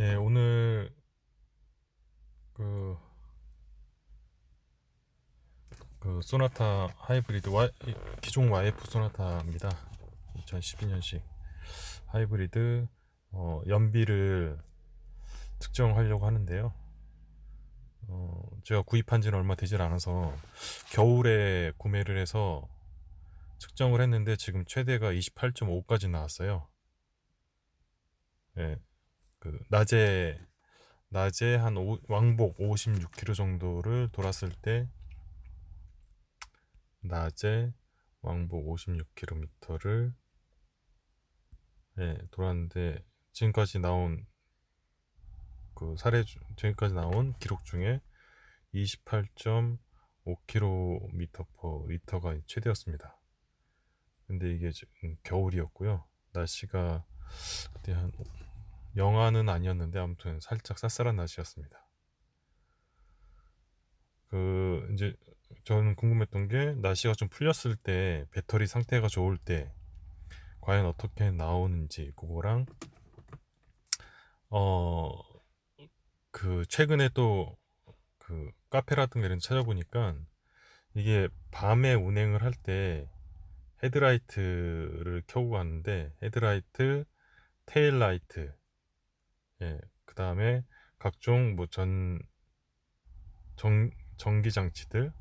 예, 오늘 그, 소나타 하이브리드 기종 YF 소나타입니다. 2012년식 하이브리드 연비를 측정하려고 하는데요. 제가 구입한 지는 얼마 되질 않아서 겨울에 구매를 해서 측정을 했는데 지금 최대가 28.5까지 나왔어요. 예, 낮에 한 왕복 56km 정도를 돌았을 때 낮에 왕복 56km를 돌았는데 지금까지 나온 지금까지 나온 기록 중에 28.5km per 리터가 최대였습니다. 근데 이게 지금 겨울이었고요. 날씨가 그때 한 영하는 아니었는데 아무튼 살짝 쌀쌀한 날씨였습니다. 이제 저는 궁금했던 게 날씨가 좀 풀렸을 때 배터리 상태가 좋을 때 과연 어떻게 나오는지 그거랑 어 최근에 또 카페 같은 거 이런 데 찾아보니까 이게 밤에 운행을 할 때 헤드라이트를 켜고 가는데 헤드라이트, 테일라이트, 그 다음에 각종 뭐 전기 장치들,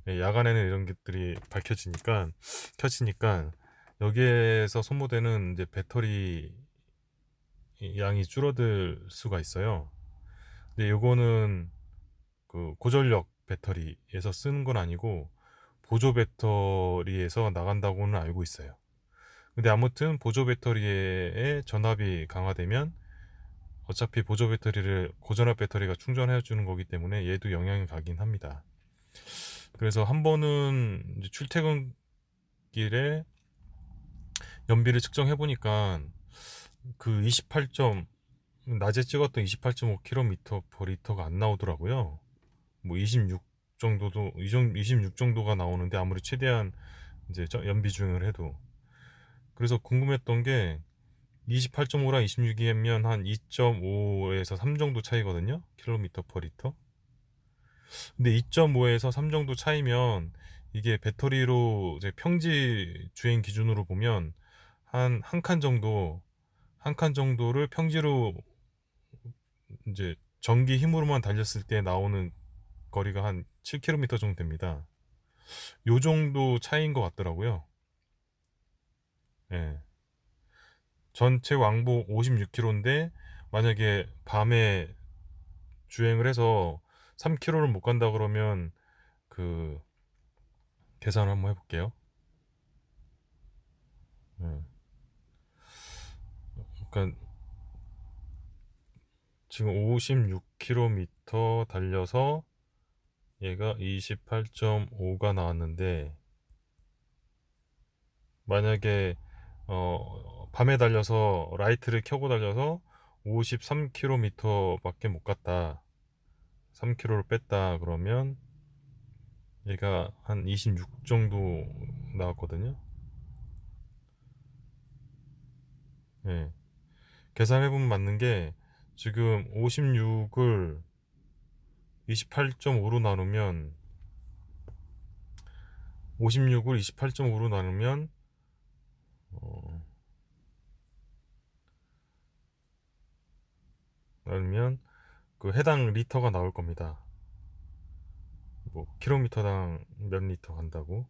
야간에는 이런 것들이 켜지니까 여기에서 소모되는 이제 배터리 양이 줄어들 수가 있어요. 근데 요거는 고전력 배터리에서 쓰는 건 아니고 보조 배터리에서 나간다고는 알고 있어요. 근데 아무튼 보조 배터리에 전압이 강화되면 어차피 보조 배터리를 고전압 배터리가 충전해 주는 거기 때문에 얘도 영향이 가긴 합니다. 그래서 한 번은 이제 출퇴근길에 연비를 측정해 보니까 그 28점 낮에 찍었던 28.5km per 리터가 안 나오더라고요. 뭐 26 정도도 26 정도가 나오는데 아무리 최대한 이제 연비 주행을 해도 그래서 궁금했던 게 28.5랑 26이면 한 2.5에서 3 정도 차이거든요. 킬로미터 퍼 리터. 근데 2.5에서 3 정도 차이면 이게 배터리로 이제 평지 주행 기준으로 보면 한 칸 정도 한 칸 정도를 평지로 이제 전기 힘으로만 달렸을 때 나오는 거리가 한 7km 정도 됩니다. 요 정도 차이인 것 같더라고요. 예. 전체 왕복 56km인데 만약에 밤에 주행을 해서 3km를 못 간다 그러면 그 계산을 한번 해볼게요. 예. 그러니까 지금 56km 달려서 얘가 28.5가 나왔는데 만약에 밤에 달려서 라이트를 켜고 달려서 53km밖에 못 갔다. 3km를 뺐다 그러면 얘가 한 26 정도 나왔거든요. 예. 계산해보면 맞는 게 지금 56을 28.5로 나누면 56을 28.5로 어, 나누면 그 해당 리터가 나올 겁니다. 뭐 킬로미터당 몇 리터 간다고.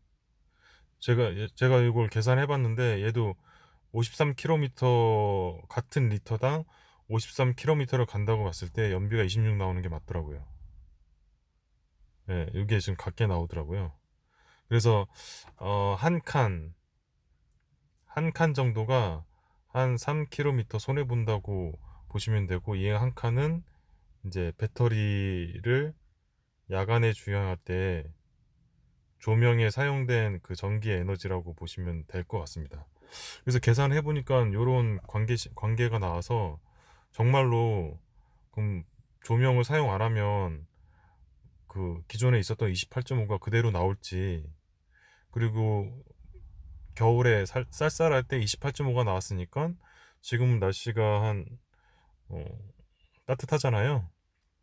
제가 이걸 계산해 봤는데 얘도 53km 같은 리터당 53km를 간다고 봤을 때 연비가 26 나오는 게 맞더라고요. 예, 이게 지금 같게 나오더라고요. 그래서 한 칸 정도가 한 3km 손해 본다고 보시면 되고 이 한 칸은 이제 배터리를 야간에 주행할 때 조명에 사용된 그 전기 에너지라고 보시면 될 것 같습니다. 그래서 계산해 보니까 이런 관계가 나와서 정말로 그럼 조명을 사용 안 하면 그 기존에 있었던 28.5가 그대로 나올지 그리고 겨울에 쌀쌀할 때 28.5가 나왔으니까 지금 날씨가 한 어, 따뜻하잖아요.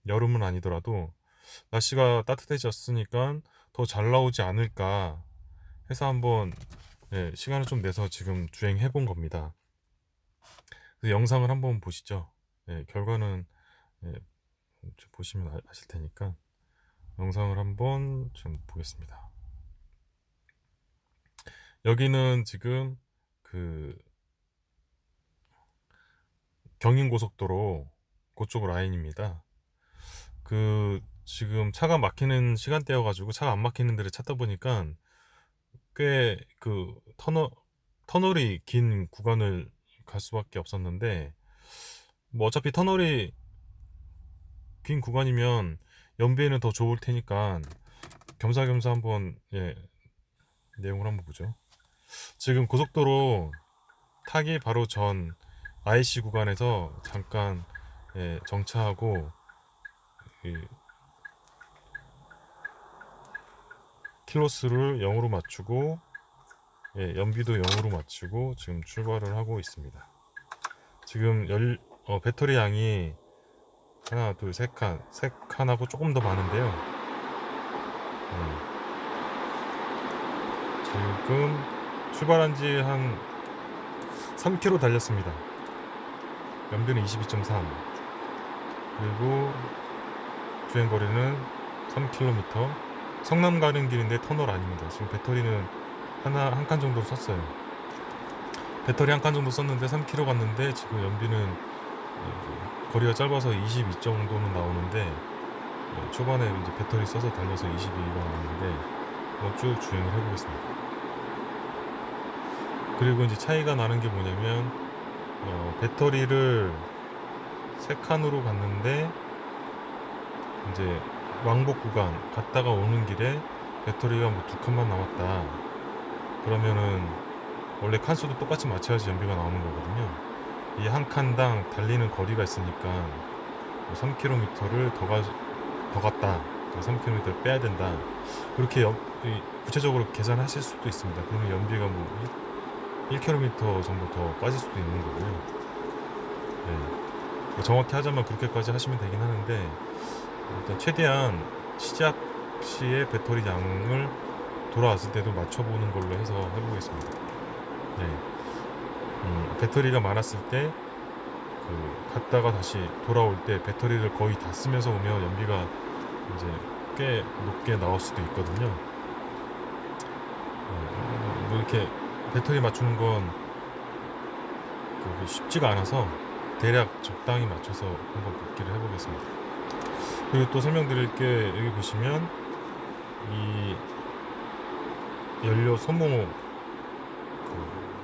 여름은 아니더라도 날씨가 따뜻해졌으니까 더 잘 나오지 않을까 해서 한번 시간을 좀 내서 지금 주행해 본 겁니다. 그 영상을 한번 보시죠. 결과는 예, 보시면 아실 테니까 영상을 한번 좀 보겠습니다. 여기는 지금 그 경인고속도로 그쪽 라인입니다. 그 지금 차가 막히는 시간대여 가지고 차가 안 막히는 데를 찾다 보니까 꽤 그 터널이 긴 구간을 갈 수밖에 없었는데, 뭐 어차피 터널이 긴 구간이면 연비에는 더 좋을 테니까 겸사겸사 한번 내용을 한번 보죠. 지금 고속도로 타기 바로 전 IC 구간에서 잠깐 정차하고 킬로수를 0으로 맞추고 연비도 0으로 맞추고 지금 출발을 하고 있습니다. 지금 배터리 양이 하나, 둘, 세 칸하고 조금 더 많은데요. 지금 출발한 지 한 3km 달렸습니다. 연비는 22.3, 그리고 주행거리는 3km. 성남 가는 길인데 터널 아닙니다. 지금 배터리는 한 칸 정도 썼어요. 배터리 한 칸 정도 썼는데 3km 갔는데 지금 연비는 거리가 짧아서 22 정도는 나오는데, 초반에 이제 배터리 써서 달려서 22가 나오는데 쭉 주행을 해보겠습니다. 그리고 이제 차이가 나는 게 뭐냐면 배터리를 3칸으로 갔는데 이제 왕복 구간 갔다가 오는 길에 배터리가 뭐 2칸만 남았다 그러면은 원래 칸수도 똑같이 맞춰야지 연비가 나오는 거거든요. 이 한 칸당 달리는 거리가 있으니까 3km를 더 갔다, 3km를 빼야 된다, 그렇게 구체적으로 계산하실 수도 있습니다. 그러면 연비가 뭐 1km 정도 더 빠질 수도 있는 거고요. 정확히 하자면 그렇게까지 하시면 되긴 하는데, 일단 최대한 시작 시에 배터리 양을 돌아왔을 때도 맞춰보는 걸로 해서 해보겠습니다. 배터리가 많았을 때 갔다가 다시 돌아올 때 배터리를 거의 다 쓰면서 오면 연비가 이제 꽤 높게 나올 수도 있거든요. 뭐 이렇게 배터리 맞추는 건 쉽지가 않아서 대략 적당히 맞춰서 한번 복기를 해보겠습니다. 그리고 또 설명드릴 게, 여기 보시면 이 연료 소모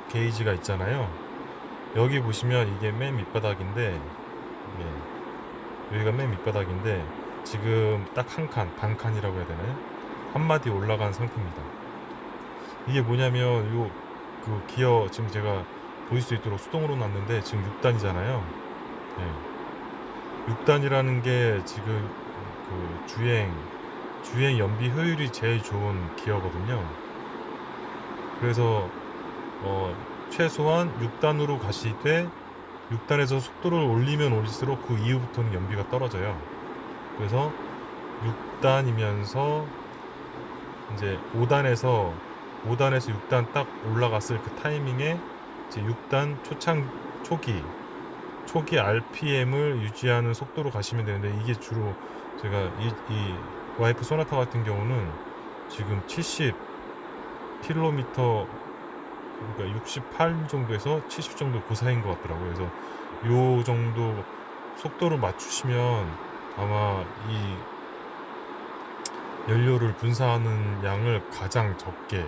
게이지가 있잖아요. 여기 보시면 이게 맨 밑바닥인데, 여기가 맨 밑바닥인데 지금 딱 한 칸, 반 칸이라고 해야 되나요? 한 마디 올라간 상태입니다. 이게 뭐냐면 기어 지금 제가 보일 수 있도록 수동으로 놨는데 지금 6단이잖아요. 6단이라는 게 지금 주행 연비 효율이 제일 좋은 기어거든요. 그래서 최소한 6단으로 가시되 6단에서 속도를 올리면 올릴수록 그 이후부터는 연비가 떨어져요. 그래서 6단이면서 이제 5단에서 6단 딱 올라갔을 그 타이밍에 이제 6단 초기 RPM을 유지하는 속도로 가시면 되는데, 이게 주로 제가 이 와이프 소나타 같은 경우는 지금 70km, 그러니까 68 정도에서 70 정도 그 사이인 것 같더라고요. 그래서 요 정도 속도를 맞추시면 아마 이 연료를 분사하는 양을 가장 적게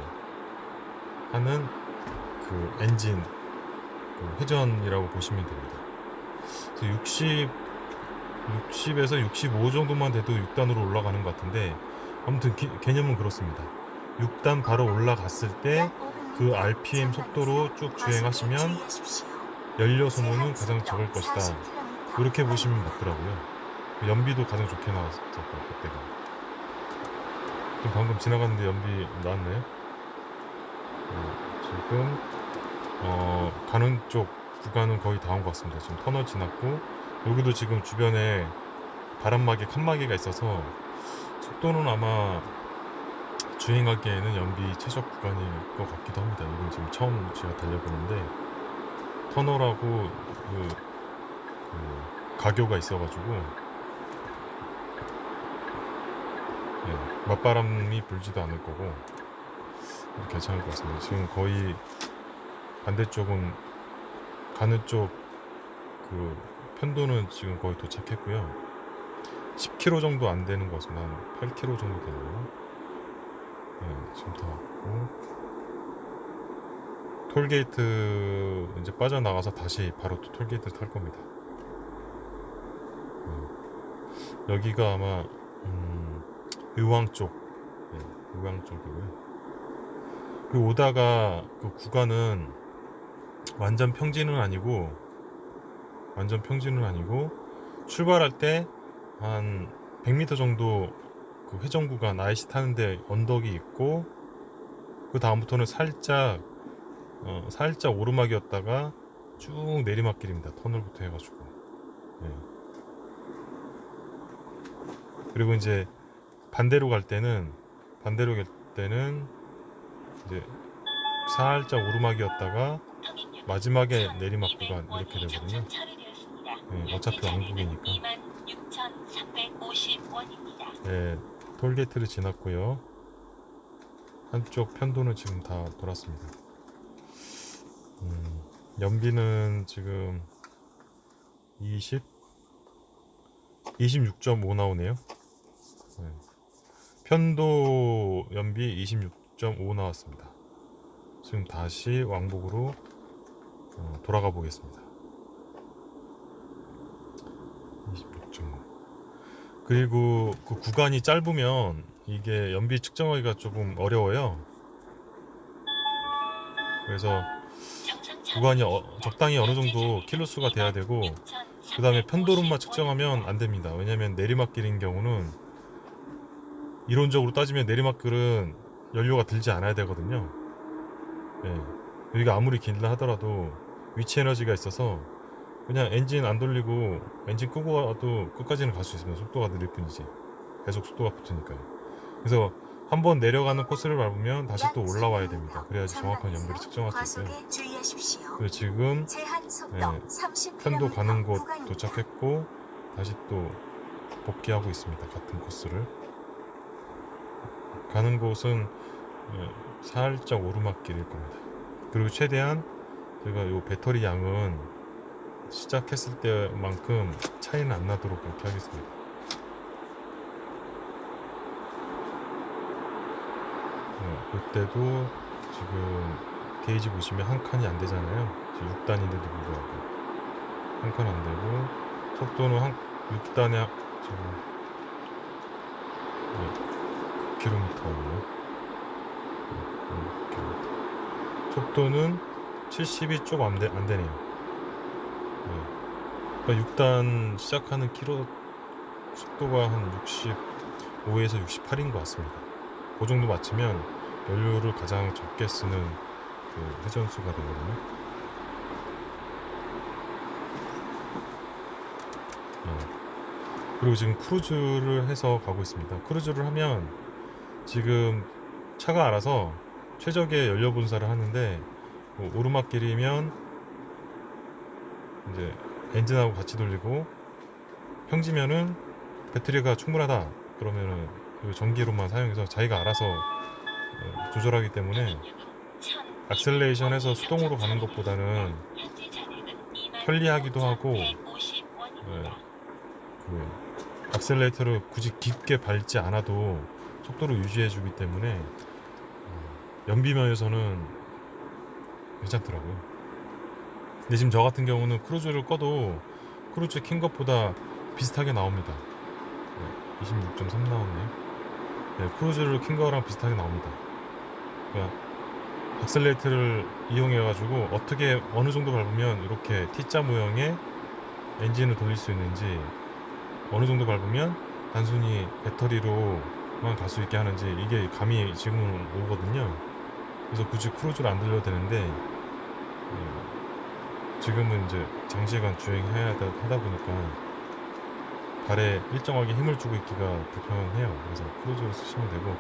하는 엔진 회전이라고 보시면 됩니다. 그래서 60에서 65 정도만 돼도 6단으로 올라가는 것 같은데, 아무튼 개념은 그렇습니다. 6단 바로 올라갔을 때 그 RPM 속도로 쭉 주행하시면 연료 소모는 가장 적을 것이다, 이렇게 보시면 맞더라고요. 연비도 가장 좋게 나왔었고 그때가. 지금 방금 지나갔는데 연비 나왔나요? 지금 가는 쪽 구간은 거의 다 온 것 같습니다. 지금 터널 지났고 여기도 지금 주변에 바람막이 칸막이가 있어서 속도는 아마 주행하기에는 연비 최적 구간일 것 같기도 합니다. 이건 지금 처음 제가 달려보는데 터널하고 가교가 있어가지고 맞바람이 불지도 않을 거고 괜찮을 것 같습니다. 지금 거의 반대쪽은 가는 쪽 그 편도는 지금 거의 도착했고요. 10km 정도 안 되는 것 같습니다. 한 8km 정도 되네요. 지금 다 왔고 톨게이트 이제 빠져나가서 다시 바로 또 톨게이트 탈 겁니다. 여기가 아마 의왕 쪽, 의왕 쪽이고요. 그리고 오다가 그 구간은 완전 평지는 아니고 출발할 때 한 100m 정도 그 회전 구간 IC 타는데 언덕이 있고 그 다음부터는 살짝 오르막이었다가 쭉 내리막길입니다. 터널부터 해가지고. 그리고 이제 반대로 갈 때는 이제 살짝 오르막이었다가 마지막에 내리막 구간 이렇게 되거든요. 어차피 왕복이니까. 톨게이트를 지났고요. 한쪽 편도는 지금 다 돌았습니다. 연비는 지금 26.5 나오네요. 편도 연비 26.5 나왔습니다. 지금 다시 왕복으로 돌아가 보겠습니다. 26.5. 그리고 그 구간이 짧으면 이게 연비 측정하기가 조금 어려워요. 그래서 구간이 적당히 어느 정도 킬로수가 돼야 되고 그 다음에 편도로만 측정하면 안 됩니다. 왜냐면 내리막길인 경우는 이론적으로 따지면 내리막길은 연료가 들지 않아야 되거든요. 여기가 아무리 길다 하더라도 위치 에너지가 있어서 그냥 엔진 안 돌리고 엔진 끄고 와도 끝까지는 갈 수 있습니다. 속도가 느릴 뿐이지. 계속 속도가 붙으니까요. 그래서 한번 내려가는 코스를 밟으면 다시 또 올라와야 됩니다. 그래야지 정확한 연비를 측정할 수 있어요. 그래서 지금 편도 가는 곳 도착했고 다시 또 복귀하고 있습니다. 같은 코스를. 가는 곳은 살짝 오르막길일 겁니다. 그리고 최대한 제가 요 배터리 양은 시작했을 때만큼 차이는 안 나도록 그렇게 하겠습니다. 이때도 지금 게이지 보시면 한 칸이 안 되잖아요. 지금 6단인데도 불구하고 한 칸 안 되고 속도는 한 6단에 지금 9km예요. 속도는 70이 좀 안 되네요. 그러니까 6단 시작하는 키로 속도가 한 65에서 68인 것 같습니다. 그 정도 맞추면 연료를 가장 적게 쓰는 그 회전수가 되거든요. 그리고 지금 크루즈를 해서 가고 있습니다. 크루즈를 하면 지금 차가 알아서 최적의 연료 분사를 하는데 오르막길이면 이제 엔진하고 같이 돌리고 평지면은 배터리가 충분하다 그러면은 전기로만 사용해서 자기가 알아서 조절하기 때문에 악셀레이션해서 수동으로 가는 것보다는 편리하기도 하고 악셀레이터를 굳이 깊게 밟지 않아도 속도를 유지해 주기 때문에 연비면에서는 괜찮더라고요. 근데 지금 저 같은 경우는 크루즈를 꺼도 크루즈 킨 것보다 비슷하게 나옵니다. 26.3 나왔네요. 크루즈를 킨 거랑 비슷하게 나옵니다. 그러니까 악셀레이터를 이용해 가지고 어떻게 어느 정도 밟으면 이렇게 T자 모형의 엔진을 돌릴 수 있는지, 어느 정도 밟으면 단순히 배터리로만 갈 수 있게 하는지 이게 감이 지금은 오거든요. 그래서 굳이 크루즈를 안 돌려도 되는데 지금은 이제 장시간 주행해야 하다 보니까 발에 일정하게 힘을 주고 있기가 불편해요. 그래서 크루즈를 쓰시면 되고,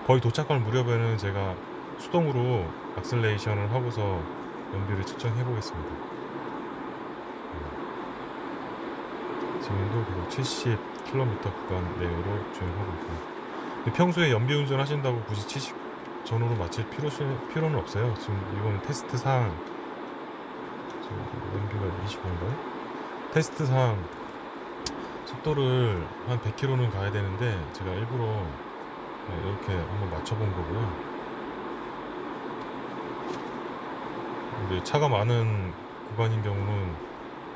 거의 도착할 무렵에는 제가 수동으로 악셀레이션을 하고서 연비를 측정해 보겠습니다. 지금도 계속 70km 구간 내로 주행하고 있고, 평소에 연비 운전 하신다고 굳이 70 전후로 맞출 필요는 없어요. 지금 이거는 테스트상, 지금 연비가 25인가요? 테스트상 속도를 한 100km는 가야 되는데 제가 일부러 이렇게 한번 맞춰본 거고요. 근데 차가 많은 구간인 경우는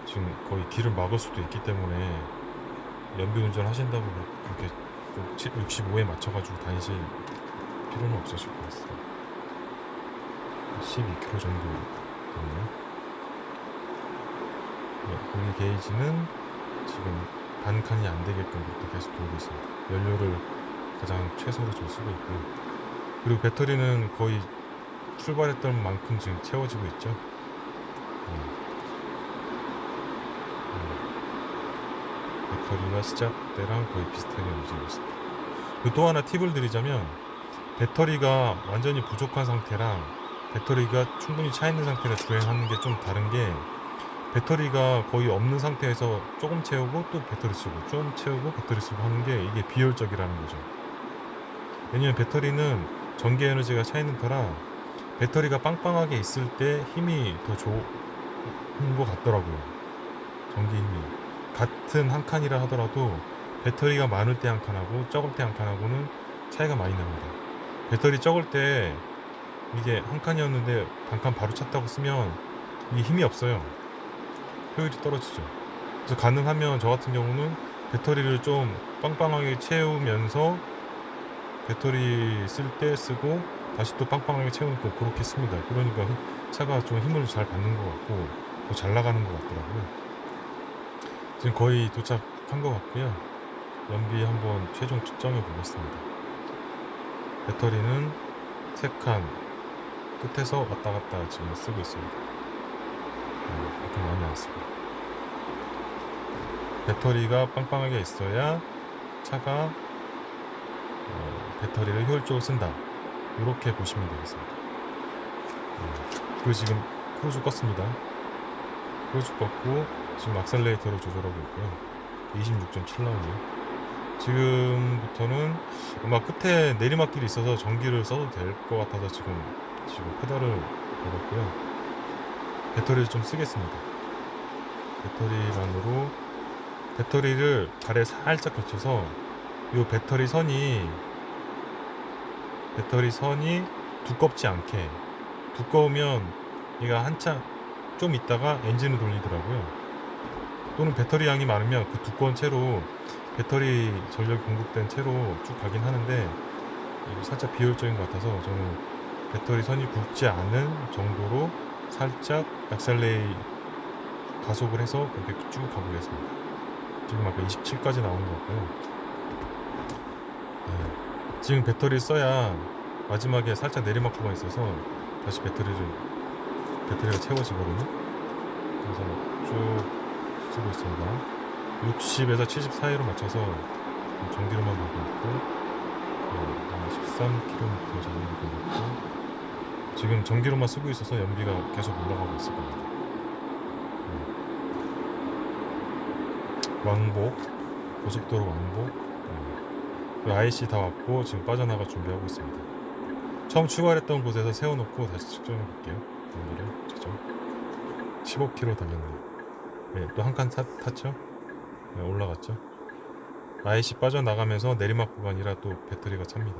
지금 거의 길을 막을 수도 있기 때문에 연비 운전 하신다고 그렇게 꼭 65에 맞춰가지고 다니실 필요는 없으실 것 같습니다. 12km 정도 되네요. 공기 게이지는 지금 반칸이 안 되게끔 그렇게 계속 돌고 있습니다. 연료를 가장 최소로 좀 쓰고 있고요. 그리고 배터리는 거의 출발했던 만큼 지금 채워지고 있죠. 배터리가 시작 때랑 거의 비슷하게 움직이고 있습니다. 그리고 또 하나 팁을 드리자면, 배터리가 완전히 부족한 상태랑 배터리가 충분히 차 있는 상태로 주행하는 게 좀 다른 게, 배터리가 거의 없는 상태에서 조금 채우고 또 배터리 쓰고 좀 채우고 배터리 쓰고 하는 게 이게 비효율적이라는 거죠. 왜냐면 배터리는 전기 에너지가 차 있는 터라 배터리가 빵빵하게 있을 때 힘이 더 좋은 것 같더라고요. 전기 힘이 같은 한 칸이라 하더라도 배터리가 많을 때 한 칸하고 적을 때 한 칸하고는 차이가 많이 납니다. 배터리 적을 때 이게 한 칸이었는데 반칸 바로 찼다고 쓰면 이게 힘이 없어요. 효율이 떨어지죠. 그래서 가능하면 저 같은 경우는 배터리를 좀 빵빵하게 채우면서 배터리 쓸 때 쓰고 다시 또 빵빵하게 채우고 그렇게 씁니다. 그러니까 차가 좀 힘을 잘 받는 것 같고 더 잘 나가는 것 같더라고요. 지금 거의 도착한 것 같고요. 연비 한번 최종 측정해 보겠습니다. 배터리는 3칸 끝에서 왔다 갔다 지금 쓰고 있습니다. 그렇게 많이 안 씁니다. 배터리가 빵빵하게 있어야 차가 배터리를 효율적으로 쓴다, 이렇게 보시면 되겠습니다. 그리고 지금 크루즈 껐습니다. 크루즈 껐고 지금 악셀레이터를 조절하고 있고요. 26.7 나오네요. 지금부터는 아마 끝에 내리막길이 있어서 전기를 써도 될 것 같아서 지금 페달을 밟았고요. 배터리를 좀 쓰겠습니다. 배터리만으로 배터리를 발에 살짝 걸쳐서 이 배터리 선이 두껍지 않게, 두꺼우면 얘가 한참 좀 있다가 엔진을 돌리더라고요. 또는 배터리 양이 많으면 그 두꺼운 채로 배터리 전력이 공급된 채로 쭉 가긴 하는데, 이게 살짝 비효율적인 것 같아서 저는 배터리 선이 굵지 않은 정도로 살짝 액셀레이 가속을 해서 그렇게 쭉 가보겠습니다. 지금 아까 27까지 나오는 것 같고요. 지금 배터리 써야 마지막에 살짝 내리막 구간이 있어서 다시 배터리가 채워지거든요. 그래서 쭉 쓰고 있습니다. 60에서 70 사이로 맞춰서 전기로만 가고 있고, 한 13km 정도 가고 있고, 지금 전기로만 쓰고 있어서 연비가 계속 올라가고 있을 겁니다. 왕복, 고속도로 왕복. IC 다 왔고 지금 빠져나갈 준비하고 있습니다. 처음 출발했던 곳에서 세워놓고 다시 측정해 볼게요. 연비를 측정. 15km 달렸네요. 네, 또 한 칸 탔죠? 네, 올라갔죠? IC 빠져나가면서 내리막 구간이라 또 배터리가 찹니다.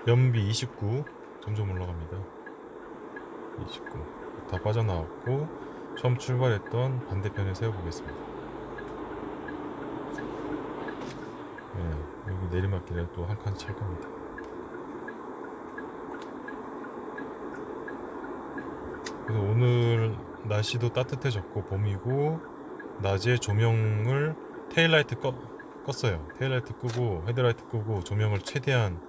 연비 29, 점점 올라갑니다. 29. 다 빠져나왔고 처음 출발했던 반대편에 세워보겠습니다. 네, 여기 내리막길에 또 한 칸 찰 겁니다. 그래서 오늘 날씨도 따뜻해졌고 봄이고, 낮에 조명을 테일라이트 껐어요. 테일라이트 끄고 헤드라이트 끄고 조명을 최대한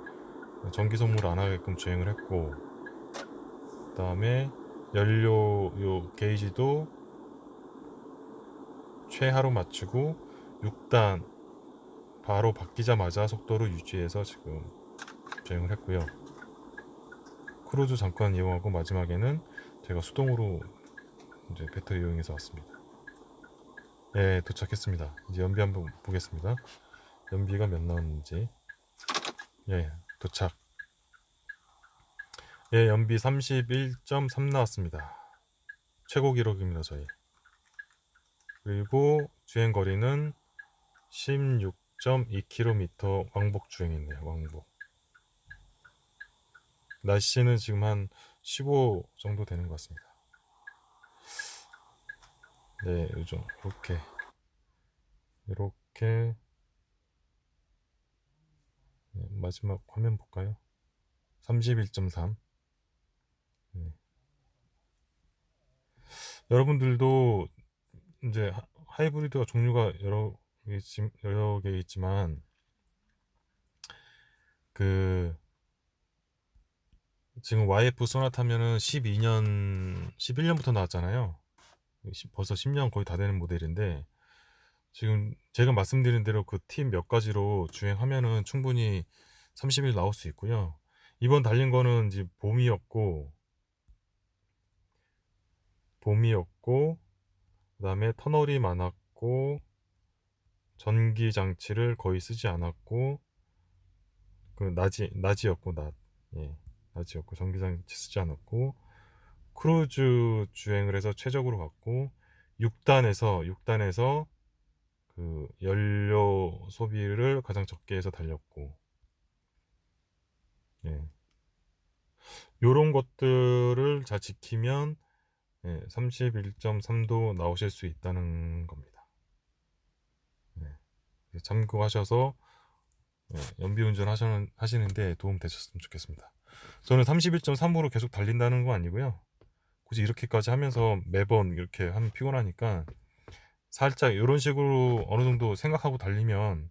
전기 소모를 안 하게끔 주행을 했고, 그다음에 연료 요 게이지도 최하로 맞추고 6단 바로 바뀌자마자 속도를 유지해서 지금 주행을 했고요. 크루즈 잠깐 이용하고 마지막에는 제가 수동으로 이제 배터리 이용해서 왔습니다. 예, 도착했습니다. 이제 연비 한번 보겠습니다. 연비가 몇 나왔는지. 예, 도착. 예, 연비 31.3 나왔습니다. 최고 기록입니다, 저희. 그리고 주행 거리는 16.2km 왕복 주행이네요, 왕복. 날씨는 지금 한 15 정도 되는 것 같습니다. 네, 요즘 이렇게 네, 마지막 화면 볼까요? 31.3. 네. 여러분들도 이제 하이브리드가 종류가 여러 개 있지만 그 지금 YF 소나타면은 12년, 11년부터 나왔잖아요. 벌써 10년 거의 다 되는 모델인데 지금 제가 말씀드린 대로 그 팀 몇 가지로 주행하면은 충분히 30일 나올 수 있고요. 이번 달린 거는 이제 봄이었고 그다음에 터널이 많았고 전기 장치를 거의 쓰지 않았고 그 낮이었고 예, 낮이었고 전기 장치 쓰지 않았고 크루즈 주행을 해서 최적으로 갔고 6단에서 그 연료 소비를 가장 적게 해서 달렸고 예. 요런 것들을 잘 지키면 예, 31.3도 나오실 수 있다는 겁니다. 예. 참고하셔서 예, 연비운전 하시는데 도움 되셨으면 좋겠습니다. 저는 31.3으로 계속 달린다는 거 아니고요. 굳이 이렇게까지 하면서 매번 이렇게 하면 피곤하니까 살짝 이런 식으로 어느 정도 생각하고 달리면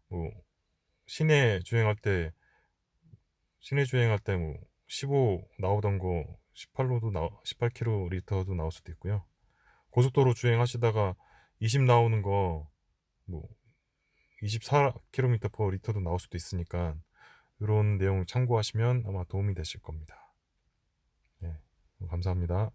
뭐 시내 주행할 때 뭐 15 나오던 거 18km도 나올 수도 있고요. 고속도로 주행하시다가 20 나오는 거 뭐 24km per 리터도 나올 수도 있으니까 이런 내용 참고하시면 아마 도움이 되실 겁니다. 네, 감사합니다.